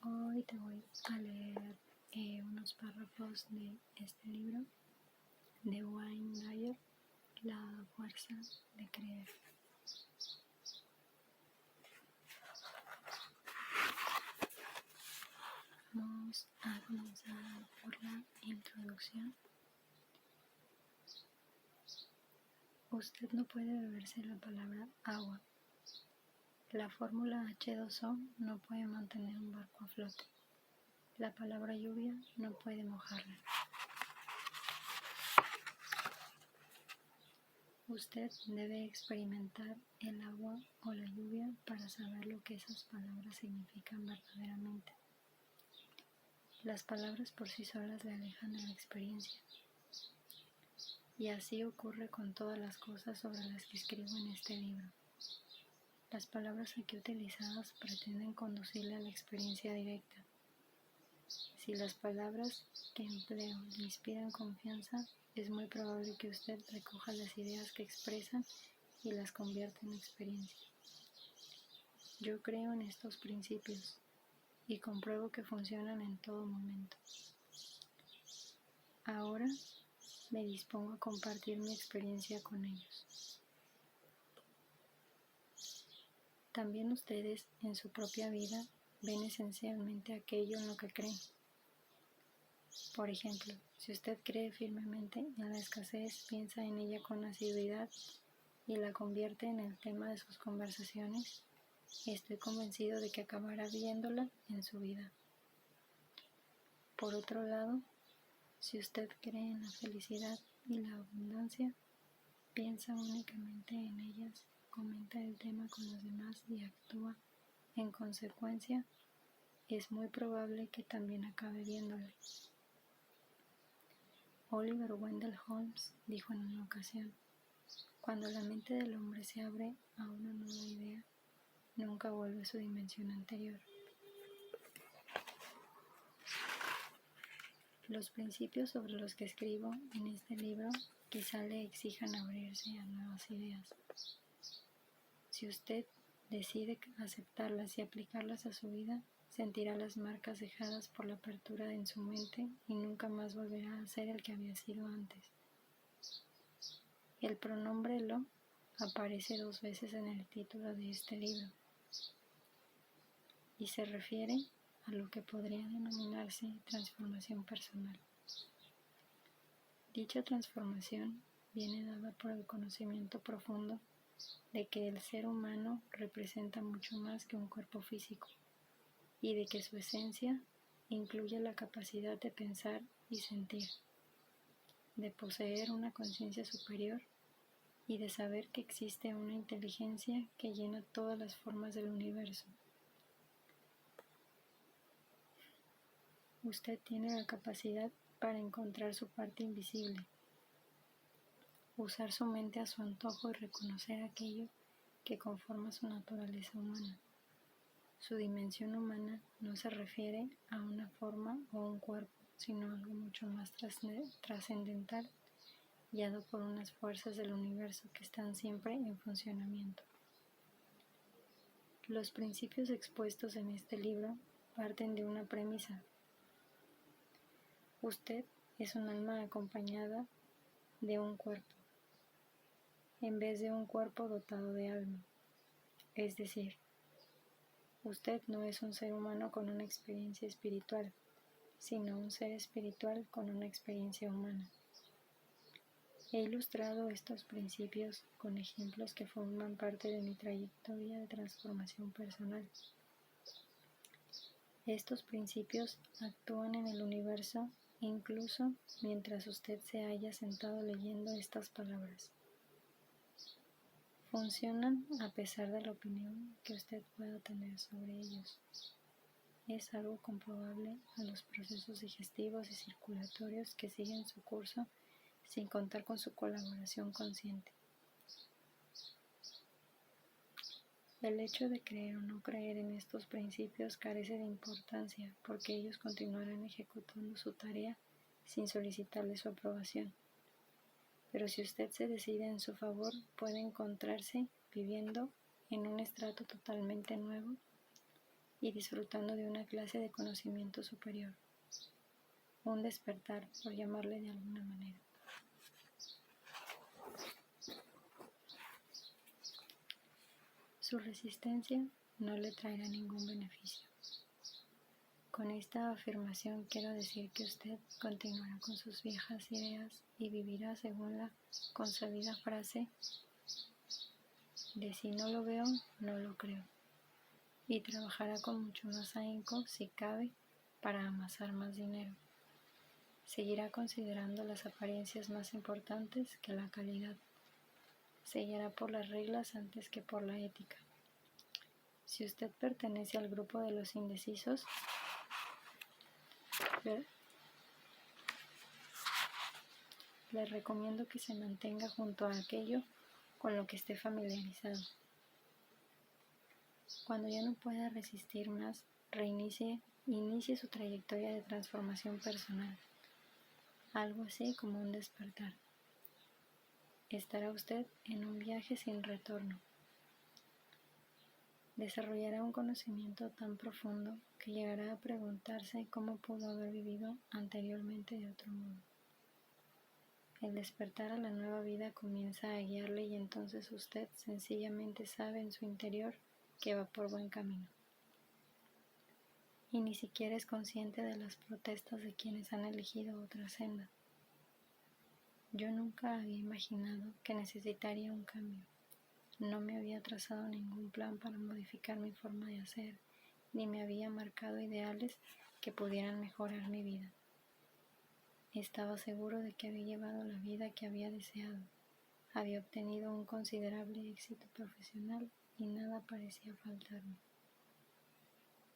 Hoy te voy a leer unos párrafos de este libro de Wayne Dyer, La fuerza de creer. Vamos a comenzar por la introducción. Usted no puede beberse la palabra agua. La fórmula H2O no puede mantener un barco a flote. La palabra lluvia no puede mojarla. Usted debe experimentar el agua o la lluvia para saber lo que esas palabras significan verdaderamente. Las palabras por sí solas le alejan de la experiencia. Y así ocurre con todas las cosas sobre las que escribo en este libro. Las palabras aquí utilizadas pretenden conducirle a la experiencia directa. Si las palabras que empleo le inspiran confianza, es muy probable que usted recoja las ideas que expresan y las convierta en experiencia. Yo creo en estos principios y compruebo que funcionan en todo momento. Ahora me dispongo a compartir mi experiencia con ellos. También ustedes en su propia vida ven esencialmente aquello en lo que creen. Por ejemplo, si usted cree firmemente en la escasez, piensa en ella con asiduidad y la convierte en el tema de sus conversaciones, estoy convencido de que acabará viéndola en su vida. Por otro lado, si usted cree en la felicidad y la abundancia, piensa únicamente en ellas, comenta el tema con los demás y actúa en consecuencia, es muy probable que también acabe viéndola. Oliver Wendell Holmes dijo en una ocasión: cuando la mente del hombre se abre a una nueva idea, nunca vuelve a su dimensión anterior. Los principios sobre los que escribo en este libro quizá le exijan abrirse a nuevas ideas. Si usted decide aceptarlas y aplicarlas a su vida, sentirá las marcas dejadas por la apertura en su mente y nunca más volverá a ser el que había sido antes. El pronombre lo aparece 2 veces en el título de este libro y se refiere a lo que podría denominarse transformación personal. Dicha transformación viene dada por el conocimiento profundo de que el ser humano representa mucho más que un cuerpo físico y de que su esencia incluye la capacidad de pensar y sentir, de poseer una conciencia superior y de saber que existe una inteligencia que llena todas las formas del universo. Usted tiene la capacidad para encontrar su parte invisible, usar su mente a su antojo y reconocer aquello que conforma su naturaleza humana. Su dimensión humana no se refiere a una forma o un cuerpo, sino a algo mucho más trascendental, guiado por unas fuerzas del universo que están siempre en funcionamiento. Los principios expuestos en este libro parten de una premisa. Usted es un alma acompañada de un cuerpo, en vez de un cuerpo dotado de alma. Es decir, usted no es un ser humano con una experiencia espiritual, sino un ser espiritual con una experiencia humana. He ilustrado estos principios con ejemplos que forman parte de mi trayectoria de transformación personal. Estos principios actúan en el universo incluso mientras usted se haya sentado leyendo estas palabras. Funcionan a pesar de la opinión que usted pueda tener sobre ellos. Es algo comprobable a los procesos digestivos y circulatorios que siguen su curso sin contar con su colaboración consciente. El hecho de creer o no creer en estos principios carece de importancia porque ellos continuarán ejecutando su tarea sin solicitarle su aprobación. Pero si usted se decide en su favor, puede encontrarse viviendo en un estrato totalmente nuevo y disfrutando de una clase de conocimiento superior. Un despertar, por llamarle de alguna manera. Su resistencia no le traerá ningún beneficio. Con esta afirmación quiero decir que usted continuará con sus viejas ideas y vivirá según la consabida frase de si no lo veo, no lo creo. Y trabajará con mucho más ahínco, si cabe, para amasar más dinero. Seguirá considerando las apariencias más importantes que la calidad. Se guiará por las reglas antes que por la ética. Si usted pertenece al grupo de los indecisos, le recomiendo que se mantenga junto a aquello con lo que esté familiarizado. Cuando ya no pueda resistir más, inicie su trayectoria de transformación personal, algo así como un despertar. Estará usted en un viaje sin retorno. Desarrollará un conocimiento tan profundo que llegará a preguntarse cómo pudo haber vivido anteriormente de otro modo. El despertar a la nueva vida comienza a guiarle y entonces usted sencillamente sabe en su interior que va por buen camino. Y ni siquiera es consciente de las protestas de quienes han elegido otra senda. Yo nunca había imaginado que necesitaría un cambio. No me había trazado ningún plan para modificar mi forma de hacer, ni me había marcado ideales que pudieran mejorar mi vida. Estaba seguro de que había llevado la vida que había deseado. Había obtenido un considerable éxito profesional y nada parecía faltarme.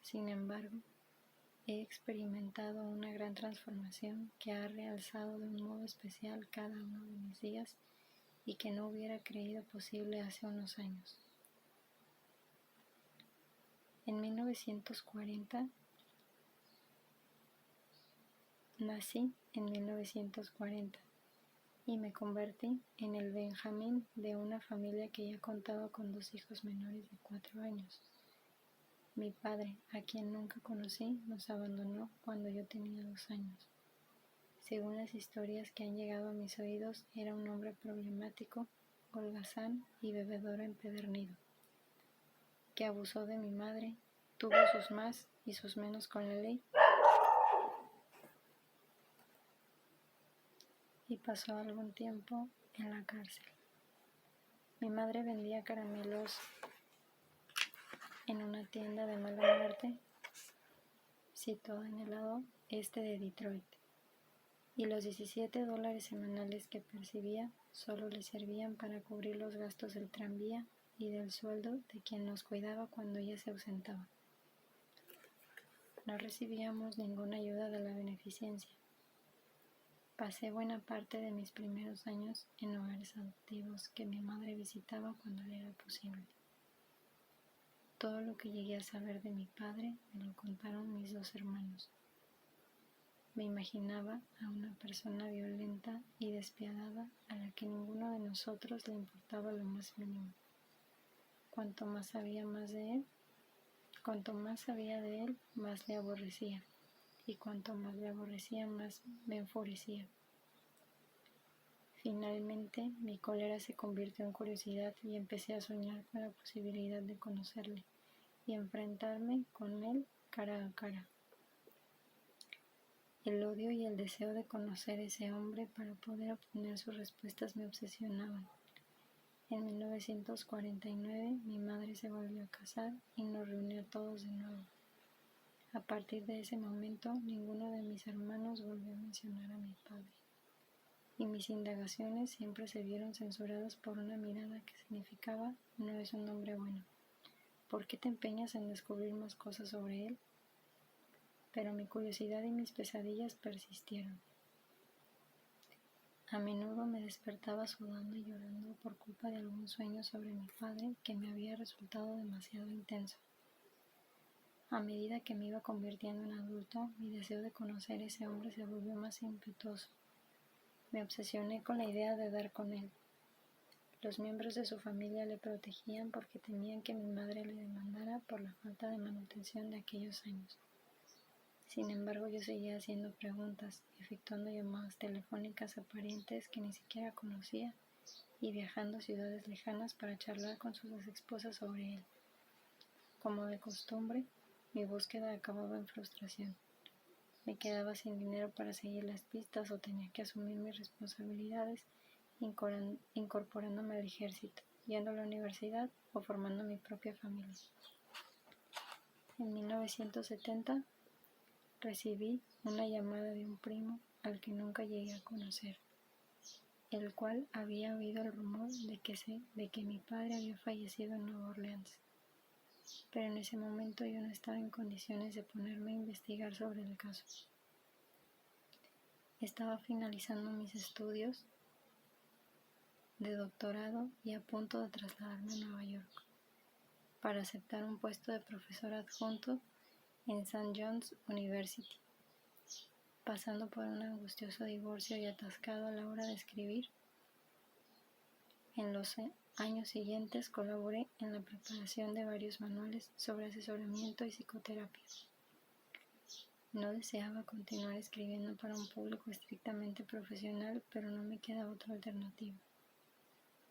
Sin embargo, he experimentado una gran transformación que ha realzado de un modo especial cada uno de mis días y que no hubiera creído posible hace unos años. En 1940, nací en 1940 y me convertí en el Benjamín de una familia que ya contaba con 2 hijos menores de 4 años. Mi padre, a quien nunca conocí, nos abandonó cuando yo tenía 2 años. Según las historias que han llegado a mis oídos, era un hombre problemático, holgazán y bebedor empedernido, que abusó de mi madre, tuvo sus más y sus menos con la ley y pasó algún tiempo en la cárcel. Mi madre vendía caramelos en una tienda de mala muerte situada en el lado este de Detroit, y los $17 semanales que percibía solo le servían para cubrir los gastos del tranvía y del sueldo de quien nos cuidaba cuando ella se ausentaba. No recibíamos ninguna ayuda de la beneficencia. Pasé buena parte de mis primeros años en hogares adoptivos que mi madre visitaba cuando le era posible. Todo lo que llegué a saber de mi padre me lo contaron mis 2 hermanos. Me imaginaba a una persona violenta y despiadada a la que ninguno de nosotros le importaba lo más mínimo. Cuanto más sabía de él, más le aborrecía, y cuanto más le aborrecía, más me enfurecía. Finalmente, mi cólera se convirtió en curiosidad y empecé a soñar con la posibilidad de conocerle y enfrentarme con él cara a cara. El odio y el deseo de conocer a ese hombre para poder obtener sus respuestas me obsesionaban. En 1949 mi madre se volvió a casar y nos reunió a todos de nuevo. A partir de ese momento, ninguno de mis hermanos volvió a mencionar a mi padre, y mis indagaciones siempre se vieron censuradas por una mirada que significaba: no es un hombre bueno. ¿Por qué te empeñas en descubrir más cosas sobre él? Pero mi curiosidad y mis pesadillas persistieron. A menudo me despertaba sudando y llorando por culpa de algún sueño sobre mi padre que me había resultado demasiado intenso. A medida que me iba convirtiendo en adulto, mi deseo de conocer a ese hombre se volvió más impetuoso. Me obsesioné con la idea de dar con él. Los miembros de su familia le protegían porque temían que mi madre le demandara por la falta de manutención de aquellos años. Sin embargo, yo seguía haciendo preguntas, efectuando llamadas telefónicas a parientes que ni siquiera conocía y viajando a ciudades lejanas para charlar con sus esposas sobre él. Como de costumbre, mi búsqueda acababa en frustración. Me quedaba sin dinero para seguir las pistas o tenía que asumir mis responsabilidades incorporándome al ejército, yendo a la universidad o formando mi propia familia. En 1970 recibí una llamada de un primo al que nunca llegué a conocer, el cual había oído el rumor de que mi padre había fallecido en Nueva Orleans. Pero en ese momento yo no estaba en condiciones de ponerme a investigar sobre el caso. Estaba finalizando mis estudios de doctorado y a punto de trasladarme a Nueva York para aceptar un puesto de profesor adjunto en St. John's University. Pasando por un angustioso divorcio y atascado a la hora de escribir, en los años siguientes colaboré en la preparación de varios manuales sobre asesoramiento y psicoterapia. No deseaba continuar escribiendo para un público estrictamente profesional, pero no me quedaba otra alternativa.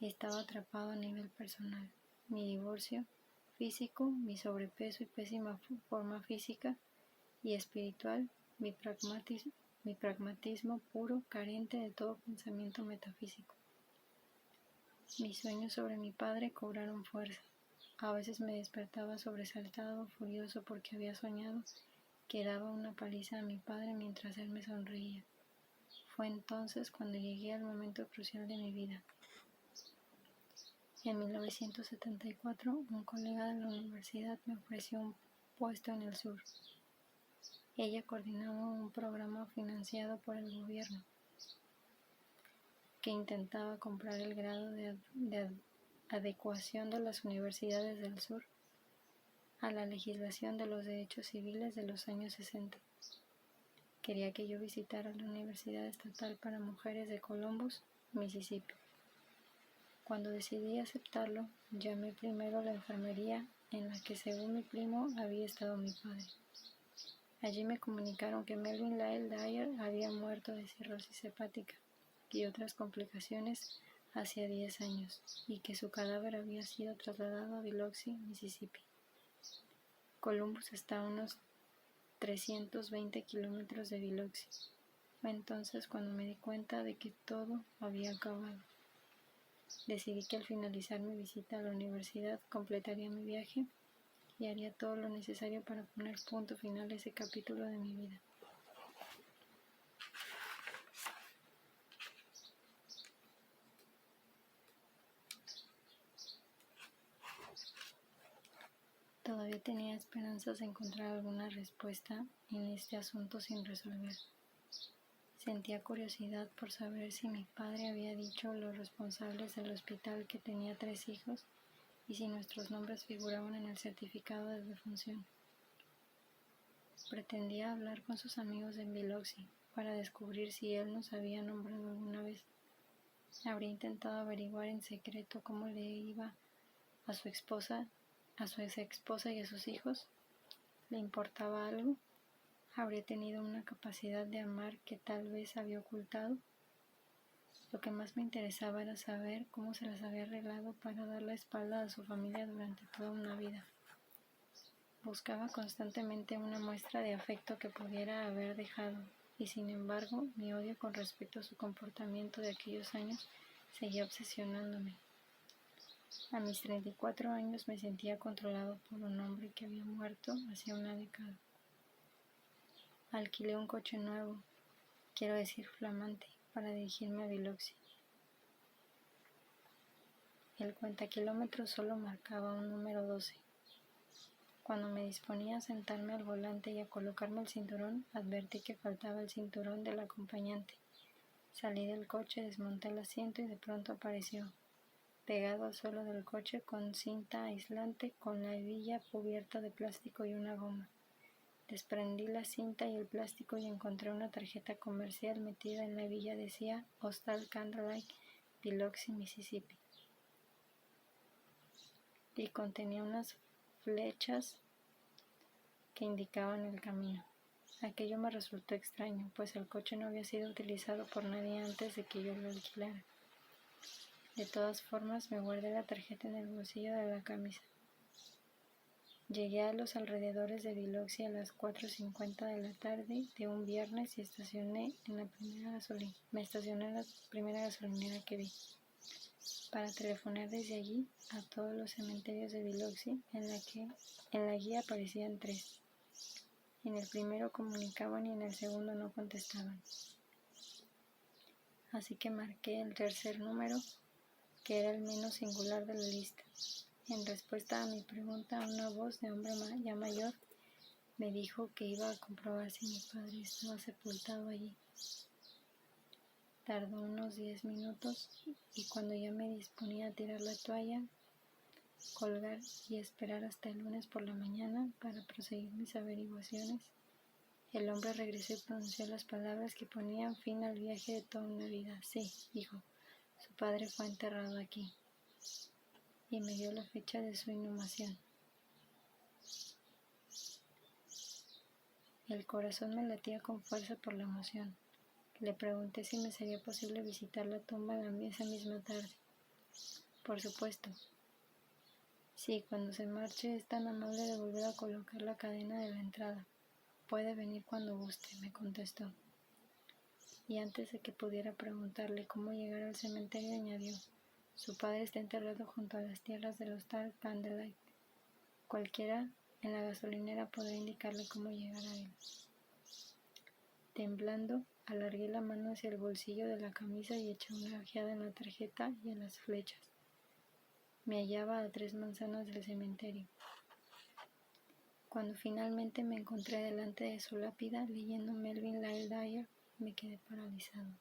Estaba atrapado a nivel personal. Mi divorcio físico, mi sobrepeso y pésima forma física y espiritual, mi pragmatismo puro, carente de todo pensamiento metafísico. Mis sueños sobre mi padre cobraron fuerza. A veces me despertaba sobresaltado, furioso porque había soñado que daba una paliza a mi padre mientras él me sonreía. Fue entonces cuando llegué al momento crucial de mi vida. En 1974, un colega de la universidad me ofreció un puesto en el sur. Ella coordinaba un programa financiado por el gobierno que intentaba comprar el grado de adecuación de las universidades del sur a la legislación de los derechos civiles de los años 60. Quería que yo visitara la Universidad Estatal para Mujeres de Columbus, Mississippi. Cuando decidí aceptarlo, llamé primero a la enfermería en la que, según mi primo, había estado mi padre. Allí me comunicaron que Melvin Lyle Dyer había muerto de cirrosis hepática y otras complicaciones hacía 10 años, y que su cadáver había sido trasladado a Biloxi, Mississippi. Columbus está a unos 320 kilómetros de Biloxi. Fue entonces cuando me di cuenta de que todo había acabado. Decidí que al finalizar mi visita a la universidad completaría mi viaje y haría todo lo necesario para poner punto final a ese capítulo de mi vida. Todavía tenía esperanzas de encontrar alguna respuesta en este asunto sin resolver. Sentía curiosidad por saber si mi padre había dicho a los responsables del hospital que tenía 3 hijos y si nuestros nombres figuraban en el certificado de defunción. Pretendía hablar con sus amigos en Biloxi para descubrir si él nos había nombrado alguna vez. Habría intentado averiguar en secreto cómo le iba a su ex esposa y a sus hijos. ¿Le importaba algo? ¿Habría tenido una capacidad de amar que tal vez había ocultado? Lo que más me interesaba era saber cómo se las había arreglado para dar la espalda a su familia durante toda una vida. Buscaba constantemente una muestra de afecto que pudiera haber dejado, y sin embargo, mi odio con respecto a su comportamiento de aquellos años seguía obsesionándome. A mis 34 años me sentía controlado por un hombre que había muerto hace una década. Alquilé un coche nuevo, quiero decir flamante, para dirigirme a Biloxi. El cuentakilómetros solo marcaba un número 12. Cuando me disponía a sentarme al volante y a colocarme el cinturón, advertí que faltaba el cinturón del acompañante. Salí del coche, desmonté el asiento y de pronto apareció, pegado al suelo del coche con cinta aislante, con la hebilla cubierta de plástico y una goma. Desprendí la cinta y el plástico y encontré una tarjeta comercial metida en la hebilla. Decía Hostal Candlelight, Biloxi, Mississippi. y contenía unas flechas que indicaban el camino. Aquello me resultó extraño, pues el coche no había sido utilizado por nadie antes de que yo lo alquilara. De todas formas, me guardé la tarjeta en el bolsillo de la camisa. Llegué a los alrededores de Biloxi a las 4:50 de la tarde de un viernes y me estacioné en la primera gasolinera que vi, para telefonar desde allí a todos los cementerios de Biloxi. En la guía aparecían 3. En el primero comunicaban y en el segundo no contestaban. Así que marqué el tercer número, que era el menos singular de la lista. En respuesta a mi pregunta, una voz de hombre ya mayor me dijo que iba a comprobar si mi padre estaba sepultado allí. Tardó unos 10 minutos y cuando ya me disponía a tirar la toalla, colgar y esperar hasta el lunes por la mañana para proseguir mis averiguaciones, el hombre regresó y pronunció las palabras que ponían fin al viaje de toda una vida. Sí, dijo, su padre fue enterrado aquí. Y me dio la fecha de su inhumación. El corazón me latía con fuerza por la emoción. Le pregunté si me sería posible visitar la tumba esa misma tarde. Por supuesto. Sí, cuando se marche es tan amable de volver a colocar la cadena de la entrada. Puede venir cuando guste, me contestó. Y antes de que pudiera preguntarle cómo llegar al cementerio, añadió, su padre está enterrado junto a las tierras del hostal Candlelight. Cualquiera en la gasolinera podrá indicarle cómo llegar a él. Temblando, alargué la mano hacia el bolsillo de la camisa y eché una ojeada en la tarjeta y en las flechas. Me hallaba a 3 manzanas del cementerio. Cuando finalmente me encontré delante de su lápida leyendo Melvin Lyle Dyer, me quedé paralizado.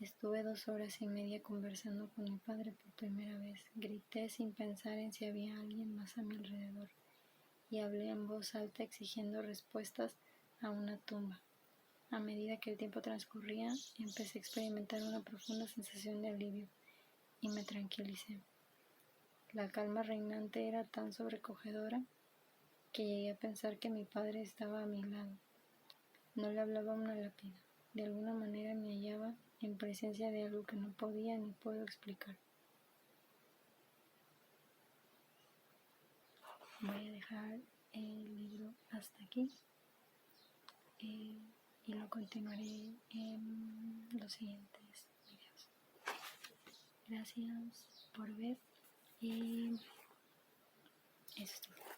Estuve 2 horas y media conversando con mi padre por primera vez. Grité sin pensar en si había alguien más a mi alrededor y hablé en voz alta exigiendo respuestas a una tumba. A medida que el tiempo transcurría, empecé a experimentar una profunda sensación de alivio y me tranquilicé. La calma reinante era tan sobrecogedora que llegué a pensar que mi padre estaba a mi lado. No le hablaba a una lápida. De alguna manera me hallaba en presencia de algo que no podía ni puedo explicar. Voy a dejar el libro hasta aquí y lo continuaré en los siguientes videos. Gracias por ver y eso es todo.